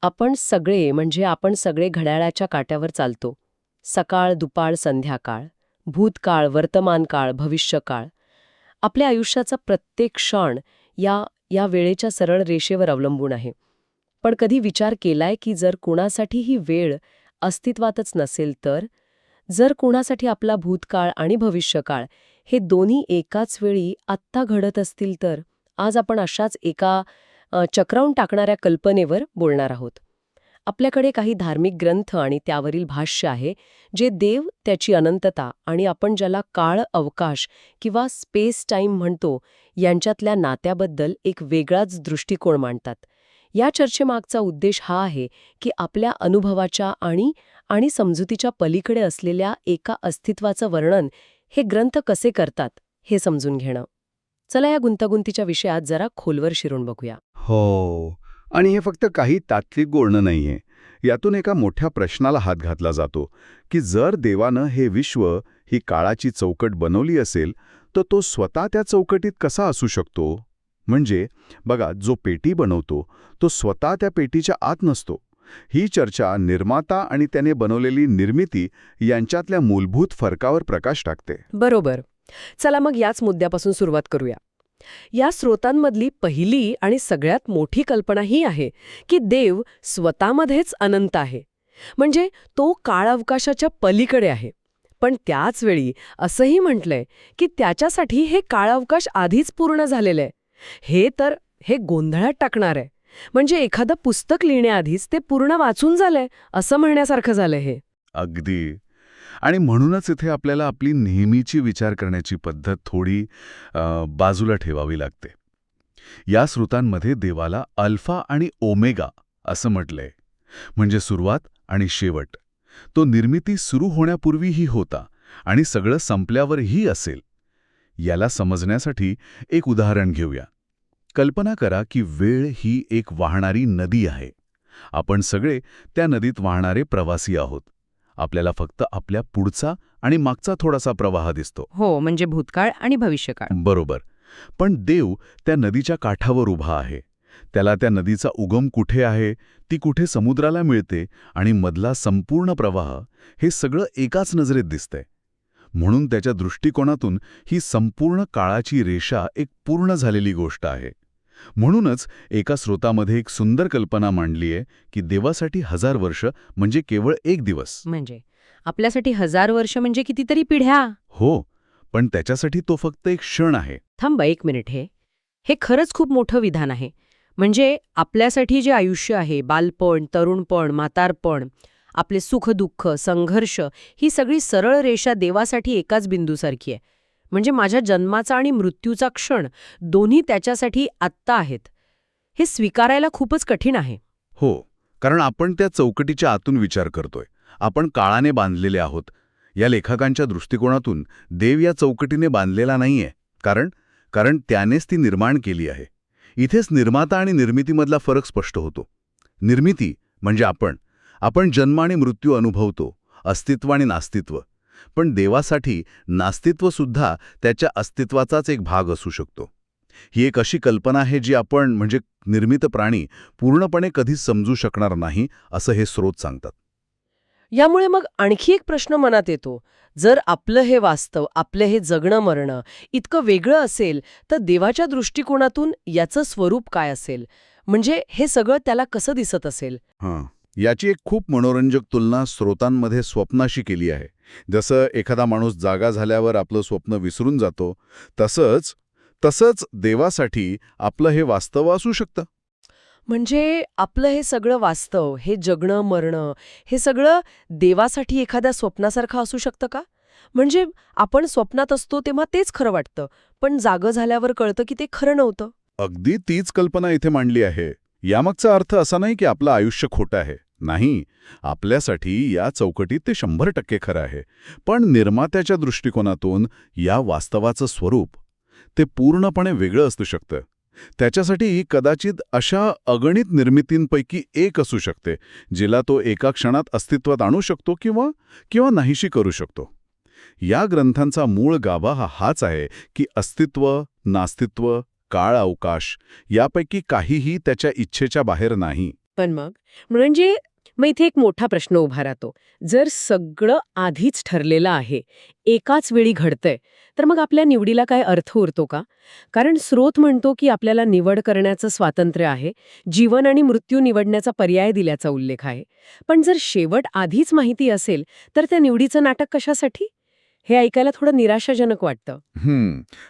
आपण सगळे घड्याळाच्या काट्यावर चालतो. सकाळ, दुपार, संध्याकाळ, भूतकाळ, वर्तमानकाळ, भविष्यकाळ. आपल्या आयुष्याचा प्रत्येक क्षण या वेळेच्या सरळ रेषेवर अवलंबून आहे. पण कधी विचार केलाय की जर कुणासाठी ही वेळ अस्तित्वातच नसेल तर? जर कुणासाठी आपला भूतकाळ आणि भविष्यकाळ हे दोन्ही एकाच वेळी आत्ता घडत असतील तर? आज आपण अशाच एका चक्रावून टाकणाऱ्या कल्पनेवर बोलणार आहोत. आपल्याकडे काही धार्मिक ग्रंथ आणि त्यावरील भाष्य आहे जे देव, त्याची अनंतता आणि आपण ज्याला काळ, अवकाश किंवा स्पेस टाईम म्हणतो यांच्यातल्या नात्याबद्दल एक वेगळाच दृष्टिकोन मांडतात. या चर्चेमागचा उद्देश हा आहे की आपल्या अनुभवाच्या आणि समजुतीच्या पलीकडे असलेल्या एका अस्तित्वाचं वर्णन हे ग्रंथ कसे करतात हे समजून घेणं. चला या गुंतागुंतीच्या विषयात जरा खोलवर शिरून बघूया. हो. आणि हे फक्त काही तात्विक बोलणं नाहीये. यातून एका मोठ्या प्रश्नाला हात घातला जातो की जर देवानं हे विश्व, ही काळाची चौकट बनवली असेल तर तो स्वतः त्या चौकटीत कसा असू शकतो? म्हणजे बघा, जो पेटी बनवतो तो स्वतः त्या पेटीच्या आत नसतो. ही चर्चा निर्माता आणि त्याने बनवलेली निर्मिती यांच्यातल्या मूलभूत फरकावर प्रकाश टाकते. बरोबर. चला मग याच मुद्द्यापासून सुरुवात करूया. या स्रोतांमधली पहिली आणि सगळ्यात मोठी कल्पना ही आहे की देव स्वतःमध्येच अनंत आहे. म्हणजे तो काळ-अवकाशाच्या पलीकडे आहे. पण त्याच वेळी असंही म्हटलंय की त्याच्यासाठी हे काळ-अवकाश आधीच पूर्ण झालेलं आहे. हे गोंधळात टाकणार आहे. म्हणजे एखादं पुस्तक लिहिण्याआधीच ते पूर्ण वाचून झालंय असं म्हणण्यासारखं झालंय हे. अगदी. आणि म्हणूनच इथे आपल्याला आपली नेहमीची विचार करण्याची पद्धत थोडी बाजूला ठेवावी लागते. या स्रोतांमध्ये देवाला अल्फा आणि ओमेगा असं म्हटलंय. म्हणजे सुरुवात आणि शेवट. तो निर्मिती सुरू होण्यापूर्वीही होता आणि सगळं संपल्यावरही असेल. याला समजण्यासाठी एक उदाहरण घेऊया. कल्पना करा की वेळ ही एक वाहणारी नदी आहे. आपण सगळे त्या नदीत वाहणारे प्रवासी आहोत. आपल्याला फक्त आपल्या पुढचा आणि मागचा थोडासा प्रवाह दिसतो. हो, म्हणजे भूतकाळ आणि भविष्यकाळ. बरोबर. पण देव त्या नदीच्या काठावर उभा आहे. त्याला त्या नदीचा उगम कुठे आहे, ती कुठे समुद्राला मिळते आणि मधला संपूर्ण प्रवाह हे सगळं एकाच नजरेत दिसतंय. म्हणून त्याच्या दृष्टिकोनातून ही संपूर्ण काळाची रेषा एक पूर्ण झालेली गोष्ट आहे. म्हणूनच एका स्रोतामध्ये एक सुंदर कल्पना मांडली आहे की देवासाठी 1000 वर्ष म्हणजे केवळ एक दिवस. म्हणजे आपल्यासाठी 1000 वर्ष म्हणजे कितीतरी पिढ्या. हो, पण त्याच्यासाठी तो फक्त एक क्षण आहे. थांबा एक मिनिट. हे खरंच खूप मोठं विधान आहे. म्हणजे आपल्यासाठी जे आयुष्य आहे, बालपण, तरुणपण, म्हातारपण, आपले सुख-दुःख, संघर्ष, ही सगळी सरळ रेषा देवासाठी एकाच बिंदूसारखी आहे. म्हणजे माझ्या जन्माचा आणि मृत्यूचा क्षण दोन्ही त्याच्यासाठी आत्ता आहेत. हे स्वीकारायला खूपच कठीण आहे. हो, कारण आपण त्या चौकटीच्या आतून विचार करतोय. आपण काळाने बांधलेले आहोत. या लेखकांच्या दृष्टिकोनातून देव या चौकटीने बांधलेला नाहीये, कारण त्यानेच ती निर्माण केली आहे. इथेच निर्माता आणि निर्मितीमधला फरक स्पष्ट होतो. निर्मिती म्हणजे आपण जन्म आणि मृत्यू अनुभवतो, अस्तित्व आणि नास्तित्व. पण देवासाठी नास्तित्वसुद्धा त्याच्या अस्तित्वाचाच एक भाग असू शकतो. ही एक अशी कल्पना आहे जी आपण म्हणजे निर्मित प्राणी पूर्णपणे कधीच समजू शकणार नाही, असं हे स्रोत सांगतात. यामुळे मग आणखी एक प्रश्न मनात येतो. जर आपलं हे वास्तव, आपलं हे जगणं मरणं इतकं वेगळं असेल तर देवाच्या दृष्टिकोनातून याचं स्वरूप काय असेल? म्हणजे हे सगळं त्याला कसं दिसत असेल? याची एक खूप मनोरंजक तुलना स्रोतांमध्ये स्वप्नाशी केली आहे. जसं एखादा माणूस जागा झाल्यावर आपलं स्वप्न विसरून जातो, तसंच देवासाठी आपलं हे वास्तव असू शकतं. म्हणजे आपलं हे सगळं वास्तव, हे जगणं मरणं, हे सगळं देवासाठी एखाद्या स्वप्नासारखं असू शकतं का? म्हणजे आपण स्वप्नात असतो तेव्हा तेच खरं वाटतं, पण जागं झाल्यावर कळतं की ते खरं नव्हतं. अगदी तीच कल्पना इथे मांडली आहे. यामागचा अर्थ असा नाही की आपलं आयुष्य खोटं आहे. नाही, आपल्यासाठी या चौकटीत ते 100% खरं आहे. पण निर्मात्याच्या दृष्टिकोनातून या वास्तवाचं स्वरूप ते पूर्णपणे वेगळं असू शकतं. त्याच्यासाठी कदाचित अशा अगणित निर्मितींपैकी एक असू शकते जिला तो एका क्षणात अस्तित्वात आणू शकतो किंवा नाहीशी करू शकतो. या ग्रंथांचा मूळ गाभा हाच आहे की अस्तित्व, नास्तित्व, काळ, अवकाश यापैकी काहीही त्याच्या इच्छेच्या बाहेर नाही. पण मग इथे एक मोठा प्रश्न उभा राहतो. जर सगळं आधीच ठरलेलं आहे, एकाच वेळी घडतंय, तर मग आपल्या निवडीला काय अर्थ उरतो का? कारण स्रोत म्हणतो की आपल्याला निवड करण्याचं स्वातंत्र्य आहे, जीवन आणि मृत्यू निवडण्याचा पर्याय दिल्याचा उल्लेख आहे. पण जर शेवट आधीच माहिती असेल, तर त्या निवडीचं नाटक कशासाठी? हे ऐकायला थोडं निराशाजनक वाटतं.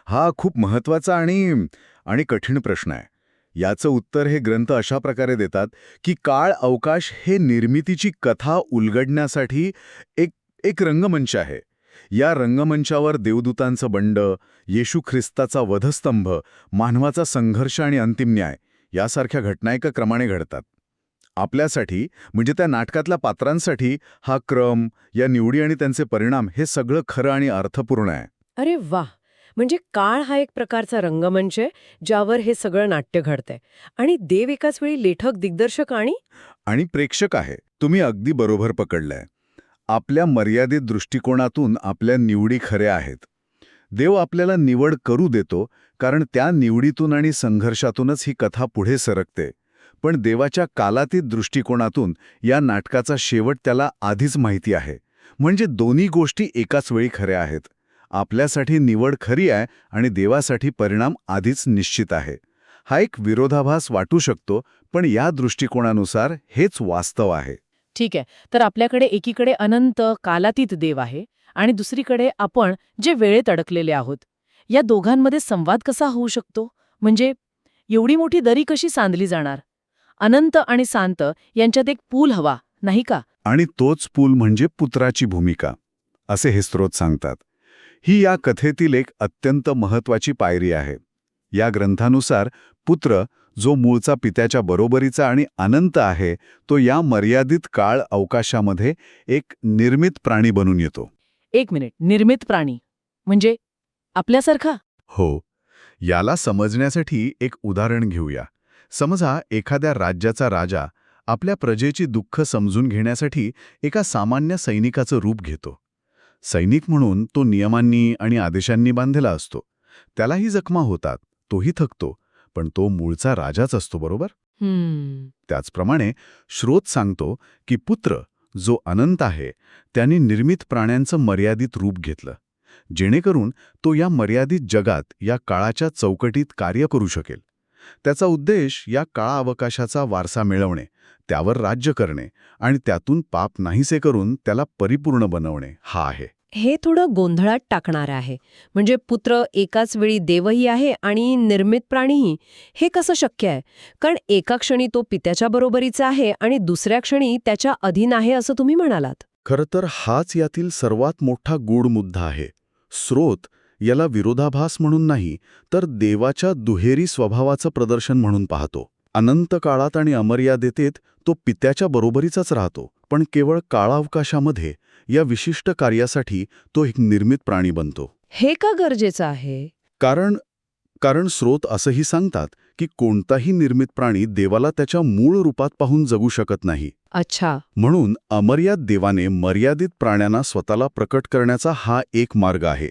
हा खूप महत्वाचा आणि आणि कठीण प्रश्न आहे. याचं उत्तर हे ग्रंथ अशा प्रकारे देतात की काळ अवकाश हे निर्मितीची कथा उलगडण्यासाठी एक एक रंगमंच आहे. या रंगमंचावर देवदूतांचं बंड, येशू ख्रिस्ताचा वधस्तंभ, मानवाचा संघर्ष आणि अंतिम न्याय यासारख्या घटना एका क्रमाने घडतात. आपल्यासाठी म्हणजे त्या नाटकातल्या पात्रांसाठी हा क्रम, या निवडी आणि त्यांचे परिणाम हे सगळं खरं आणि अर्थपूर्ण आहे. अरे वाह! म्हणजे काळ हा एक प्रकारचा रंगमंच आहे, ज्यावर हे सगळं नाट्य घडतंय. आणि देव एकाच वेळी लेखक, दिग्दर्शक आणि प्रेक्षक आहे. तुम्ही अगदी बरोबर पकडलंय. आपल्या मर्यादित दृष्टिकोनातून आपल्या निवडी खऱ्या आहेत. देव आपल्याला निवड करू देतो, कारण त्या निवडीतून आणि संघर्षातूनच ही कथा पुढे सरकते. पण देवाच्या कालातीत दृष्टिकोनातून या नाटकाचा शेवट त्याला आधीच माहिती आहे. म्हणजे दोन्ही गोष्टी एकाच वेळी खऱ्या आहेत. आपल्यासाठी निवड खरी आहे आणि देवासाठी परिणाम आधीच निश्चित आहे. हा एक विरोधाभास वाटू शकतो, पण या दृष्टिकोनानुसार हेच वास्तव आहे. ठीक आहे. तर आपल्याकडे एकीकडे अनंत कालातीत देव आहे आणि दुसरीकडे आपण जे वेळेत अडकलेले आहोत. या दोघांमध्ये संवाद कसा होऊ शकतो? म्हणजे एवढी मोठी दरी कशी सांधली जाणार? अनंत आणि शांत यांच्यात एक पूल हवा, नाही का? आणि तोच पूल म्हणजे पुत्राची भूमिका, असे हे स्रोत सांगतात. ही या कथेतील एक अत्यंत महत्वाची पायरी आहे. या ग्रंथानुसार पुत्र, जो मूळचा पित्याच्या बरोबरीचा आणि अनंत आहे, तो या मर्यादित काळ अवकाशामध्ये एक निर्मित प्राणी बनून येतो. एक मिनिट, निर्मित प्राणी म्हणजे आपल्यासारखा? हो. याला समजण्यासाठी एक उदाहरण घेऊया. समजा एखाद्या राज्याचा राजा आपल्या प्रजेची दुःख समजून घेण्यासाठी एका सामान्य सैनिकाचं रूप घेतो. सैनिक म्हणून तो नियमांनी आणि आदेशांनी बांधलेला असतो. त्यालाही जखमा होतात, तोही थकतो, पण तो मूळचा राजाच असतो, बरोबर? त्याचप्रमाणे श्रोत सांगतो की पुत्र, जो अनंत आहे, त्यांनी निर्मित प्राण्यांचं मर्यादित रूप घेतलं, जेणेकरून तो या मर्यादित जगात, या काळाच्या चौकटीत कार्य करू शकेल. त्याचा उद्देश या काळावकाशाचा वारसा मिळवणे, त्यावर राज्य करणे आणि त्यातून पाप नाहीसे करून त्याला परिपूर्ण बनवणे हा आहे. हे थोडं गोंधळात टाकणारं आहे. म्हणजे पुत्र एकाच वेळी देवही आहे आणि निर्मित प्राणीही. हे कसं शक्य आहे? कारण एका क्षणी तो पित्याच्या बरोबरीचा आहे आणि दुसऱ्या क्षणी त्याच्या अधीन आहे असं तुम्ही म्हणालात. खरं तर हाच यातील सर्वात मोठा गूढ मुद्दा आहे. स्रोत याला विरोधाभास म्हणून नाही, तर देवाच्या दुहेरी स्वभावाचं प्रदर्शन म्हणून पाहतो. अनंत काळात आणि अमर्यादेतेत तो पित्याच्या बरोबरीचाच राहतो, पण केवळ काळावकाशामध्ये या विशिष्ट कार्यासाठी तो एक निर्मित प्राणी बनतो. हे का गरजेचं आहे? कारण स्रोत असंही सांगतात की कोणताही निर्मित प्राणी देवाला त्याच्या मूळ रूपात पाहून जगू शकत नाही. अच्छा. म्हणून अमर्याद देवाने मर्यादित प्राण्यांना स्वतःला प्रकट करण्याचा हा एक मार्ग आहे.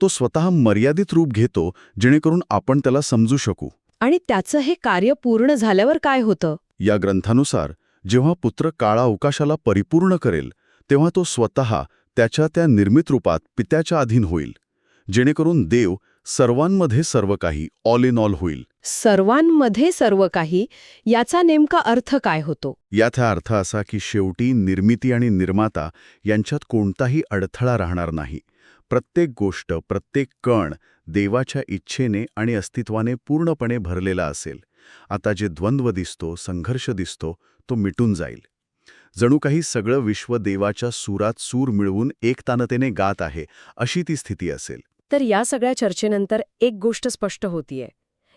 तो स्वतः मर्यादित रूप घेतो, जेणेकरून आपण त्याला समजू शकू. आणि त्याचं हे कार्य पूर्ण झाल्यावर काय होतं? या ग्रंथानुसार जेव्हा पुत्र काळा अवकाशाला परिपूर्ण करेल, तेव्हा तो स्वतः त्याच्या त्या निर्मित रूपात पित्याच्या अधीन होईल, जेणेकरून देव सर्वांमध्ये सर्व काही, ऑल इन ऑल होईल. सर्वांमध्ये सर्व काही याचा नेमका अर्थ काय होतो? याचा अर्थ असा की शेवटी निर्मिती आणि निर्माता यांच्यात कोणताही अडथळा राहणार नाही. प्रत्येक गोष्ट, प्रत्येक कण देवाच्या इच्छेने आणि अस्तित्वाने पूर्णपणे भरलेला असेल. आता जे द्वंद्व दिसतो, संघर्ष दिसतो, तो मिटून जाईल. जणू काही सगळं विश्व देवाच्या सुरात सूर मिळवून एकतानतेने गात आहे, अशी ती स्थिती असेल. तर या सगळ्या चर्चेनंतर एक गोष्ट स्पष्ट होतीये.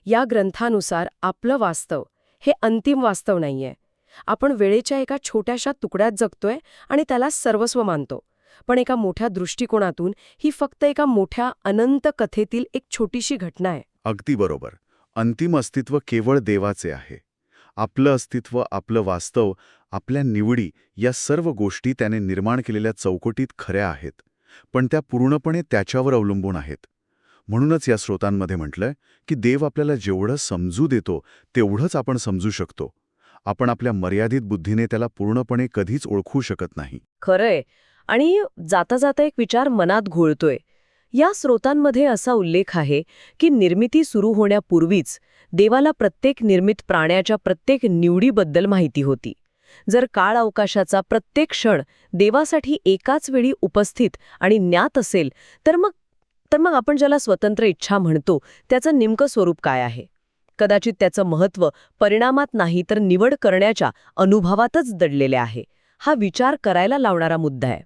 या ग्रंथानुसार आपलं वास्तव हे अंतिम वास्तव नाहीये. आपण वेळेच्या एका छोट्याशा तुकड्यात जगतोय आणि त्याला सर्वस्व मानतो. पण एका मोठ्या दृष्टिकोनातून ही फक्त एका मोठ्या अनंत कथेतील एक छोटीशी घटना आहे. अगदी बरोबर. अंतिम अस्तित्व केवळ देवाचे आहे. आपलं अस्तित्व, आपलं वास्तव, आपल्या निवडी या सर्व गोष्टी त्याने निर्माण केलेल्या चौकटीत खऱ्या आहेत, पण त्या पूर्णपणे त्याच्यावर अवलंबून आहेत. म्हणूनच या स्रोतांमध्ये म्हटलंय की देव आपल्याला जेवढं समजू देतो तेवढंच आपण समजू शकतो. आपण आपल्या मर्यादित बुद्धीने त्याला पूर्णपणे कधीच ओळखू शकत नाही. खरंय. आणि जाता जाता एक विचार मनात घोळतोय. या स्रोतांमध्ये असा उल्लेख आहे की निर्मिती सुरू होण्यापूर्वीच देवाला प्रत्येक निर्मित प्राण्याच्या प्रत्येक निवडीबद्दल माहिती होती. जर काळ अवकाशाचा प्रत्येक क्षण देवासाठी एकाच वेळी उपस्थित आणि ज्ञात असेल तर मग आपण ज्याला स्वतंत्र इच्छा म्हणतो त्याचं नेमकं स्वरूप काय आहे? कदाचित त्याचं महत्त्व परिणामात नाही तर निवड करण्याच्या अनुभवातच दडलेले आहे. हा विचार करायला लावणारा मुद्दा आहे.